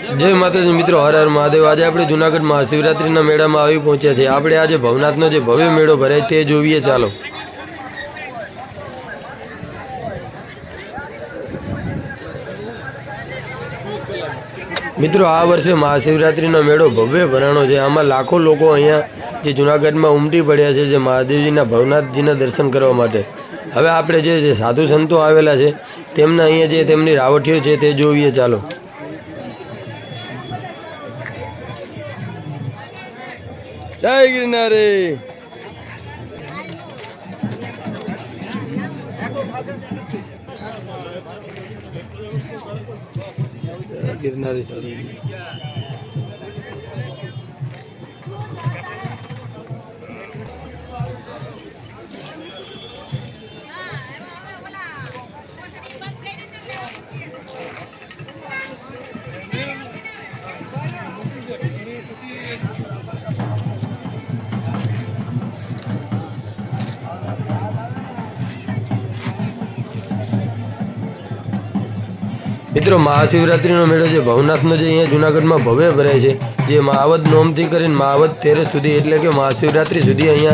जय माताजी मित्रों, हर हर महादेव। आज આપણે જૂનાગઢ મહાશિવરાત્રિના મેળામાં આવી પહોંચ્યા છે। આપણે આજે ભવનાથનો જે ભવ્ય મેળો ભરાય તે જોઈએ, ચાલો। મિત્રો, આ વર્ષે મહાશિવરાત્રિનો મેળો ભવ્ય ભરાણો છે। આમાં લાખો લોકો અહીંયા જે જૂનાગઢમાં ઉમટી પડ્યા છે જે મહાદેવજીના ભવનાથજીના દર્શન કરવા માટે। હવે આપણે જે સાધુ સંતો આવેલા છે તેમના અહીંયા જે તેમની રાવટીઓ છે તે જોઈએ, ચાલો। जय गिरनारी। गिरनारी सारी मित्रों, महाशिवरात्रिनो मेळो जे भवनाथनो जे अहींया जूनागढ़मां भव्य भराय छे, जे महावत नोमथी करीने महावत तेरस सुधी एटले के महाशिवरात्रि सुधी अहींया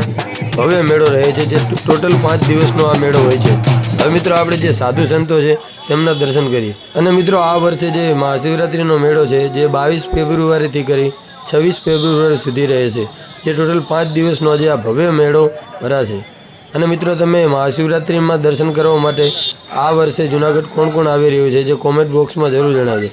भव्य मेळो रहे छे, जे टोटल 5 दिवसनो आ मेळो होय छे। हवे मित्रों, आपणे जे साधु संतो छे तेमना दर्शन करीए। अने मित्रों, आ वर्षे जे महाशिवरात्रिनो मेळो छे जे 22 फेब्रुआरी थी करी 26 फेब्रुआरी सुधी रहे छे, जे टोटल 5 दिवसनो जे आ भव्य मेळो भराशे। અને મિત્રો, તમે મહાશિવરાત્રિમાં દર્શન કરવા માટે આ વર્ષે જૂનાગઢ કોણ કોણ આવી રહ્યું છે જે કોમેન્ટ બોક્સમાં જરૂર જણાવજો।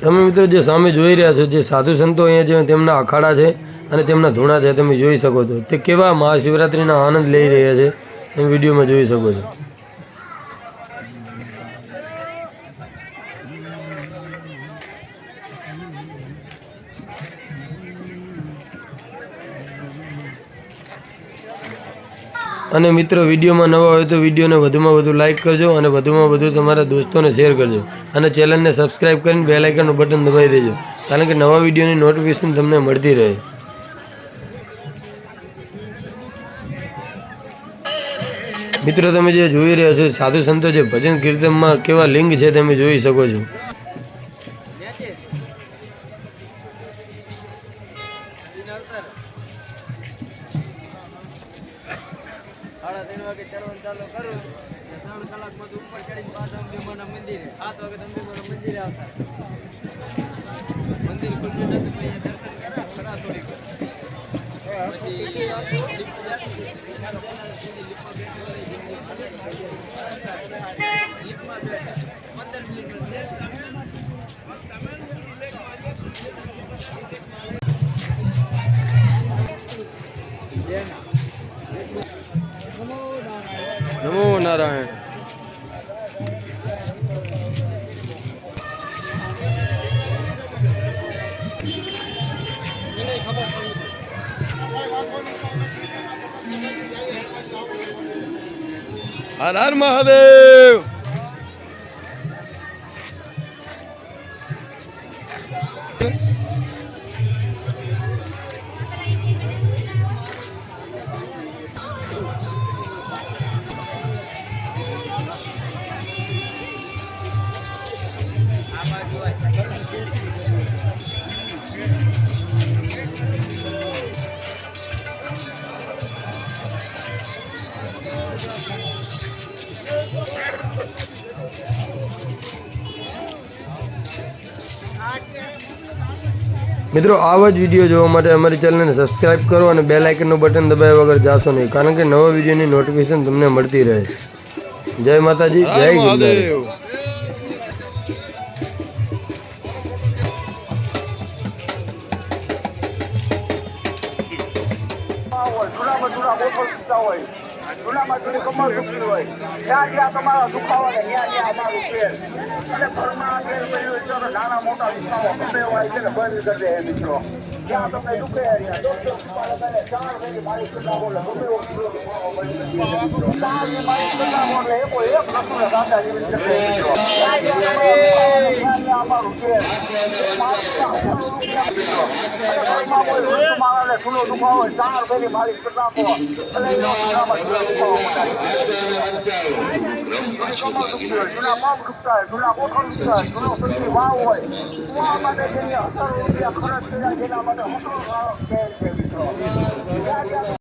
તમે મિત્રો જે સામે જોઈ રહ્યા છો જે સાધુ સંતો અહીંયા જે તેમના અખાડા છે અને તેમના ધૂણા છે તમે જોઈ શકો છો, તે કેવા મહાશિવરાત્રિનો આનંદ લઈ રહ્યા છે તમે વિડીયોમાં જોઈ શકો છો। અને મિત્રો, વિડીયોમાં નવા હોય તો વિડીયોને વધુમાં વધુ લાઇક કરજો અને વધુમાં વધુ તમારા દોસ્તોને શેર કરજો અને ચેનલને સબસ્ક્રાઇબ કરીને બેલ આઇકનનું બટન દબાવી દેજો, કારણ કે નવા વિડીયોની નોટિફિકેશન તમને મળતી રહે। મિત્રો, તમે જે જોઈ રહ્યા છો સાધુ સંતો જે ભજન કીર્તનમાં કેવા લિંગ છે તમે જોઈ શકો છો। नमो नारायण। हर हर महादेव। मित्रों, आवा ज विडियो जोवा माटे अमारी चेनल ने सब्सक्राइब करो और बेल आइकन बटन दबाव्या वगर जाशो नहीं, कारण के नवा विडियोनी नोटिफिकेशन तमने मळती रहे। जय माताजी, जय गिरनारी। હોય જૂનામાં જૂના બોટલ પીતા હોય જૂનામાં જૂની કમર દુખતી હોય ત્યાં જ્યાં તમારા દુખાવો ને ત્યાં જ્યાં અમારું છે અને ઘરમાં ઘેર પડ્યું છે તો નાના મોટા દુખાવો ગમે એવા છે ને બંધ કરી દે મિત્રો જ્યાં તમને દુખે ચાર વાગે મારી સલાહ બોલે ગમે એવો દુખાવો બંધ કરી દે મિત્રો ચારની મારી સલાહ બોલે એક નતું ને દાદા જેવી કરી દે મિત્રો ત્યાં જ્યાં અમારું છે મારા સુનો દુખાવો ચાર વાગે મારી સલાહ જૂના પગ દુખતા હોય જૂના કોઠો દુખતા હોય જૂનો પછી વાવ હોય કુવા માટે જેની 18 રૂપિયા ખર્ચ કર્યા જેના માટે 18 મિત્રો